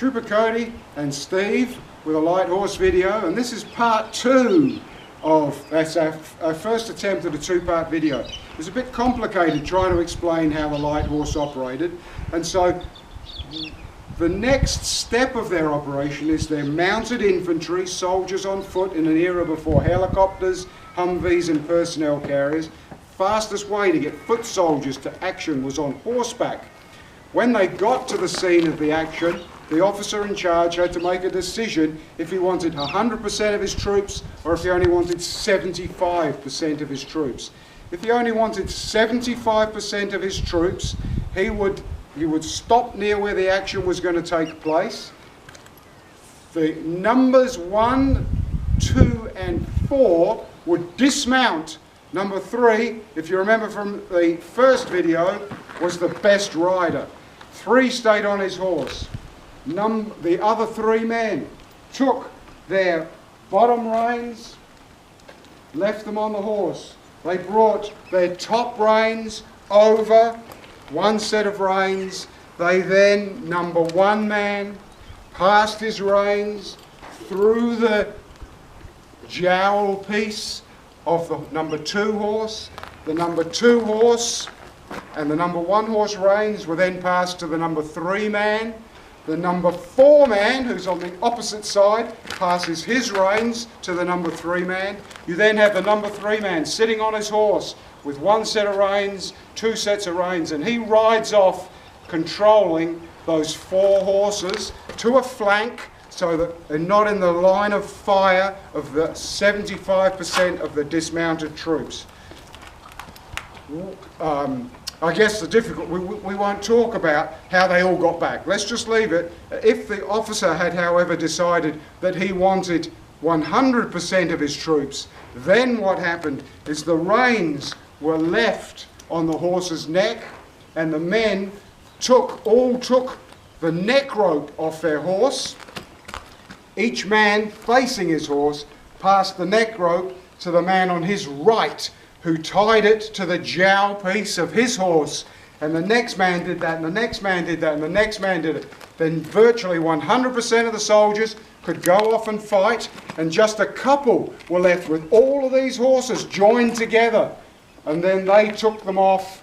Trooper Cody and Steve with a light horse video, and this is part 2 of, that's our first attempt at a 2-part video. It was a bit complicated trying to explain how the light horse operated, and so the next step of their operation is their mounted infantry, soldiers on foot in an era before helicopters, Humvees and personnel carriers. Fastest way to get foot soldiers to action was on horseback. When they got to the scene of the action, the officer in charge had to make a decision if he wanted 100% of his troops or if he only wanted 75% of his troops. If he only wanted 75% of his troops, he would stop near where the action was going to take place. The numbers 1, 2 and 4 would dismount. Number 3, if you remember from the first video, was the best rider. 3 stayed on his horse. The other 3 men took their bottom reins, left them on the horse. They brought their top reins over one set of reins. They then, number 1 man, passed his reins through the jowl piece of the number 2 horse. The number 2 horse and the number 1 horse reins were then passed to the number 3 man. The number 4 man, who's on the opposite side, passes his reins to the number 3 man. You then have the number 3 man sitting on his horse with 1 set of reins, 2 sets of reins, and he rides off controlling those 4 horses to a flank so that they're not in the line of fire of the 75% of the dismounted troops. I guess we won't talk about how they all got back. Let's just leave it. If the officer had, however, decided that he wanted 100% of his troops, then what happened is the reins were left on the horse's neck, and the men all took the neck rope off their horse. Each man facing his horse passed the neck rope to the man on his right, who tied it to the jowl piece of his horse, and the next man did that, and the next man did that, and the next man did it. Then virtually 100% of the soldiers could go off and fight, and just a couple were left with all of these horses joined together, and then they took them off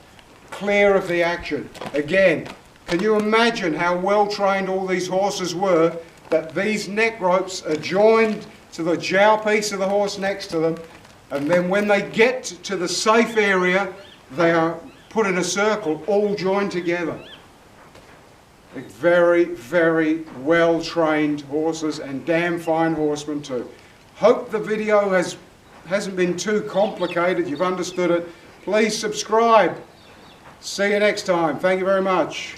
clear of the action. Again, can you imagine how well trained all these horses were, that these neck ropes are joined to the jowl piece of the horse next to them, and then when they get to the safe area, they are put in a circle, all joined together. Very, very well-trained horses, and damn fine horsemen too. Hope the video hasn't been too complicated. You've understood it. Please subscribe. See you next time. Thank you very much.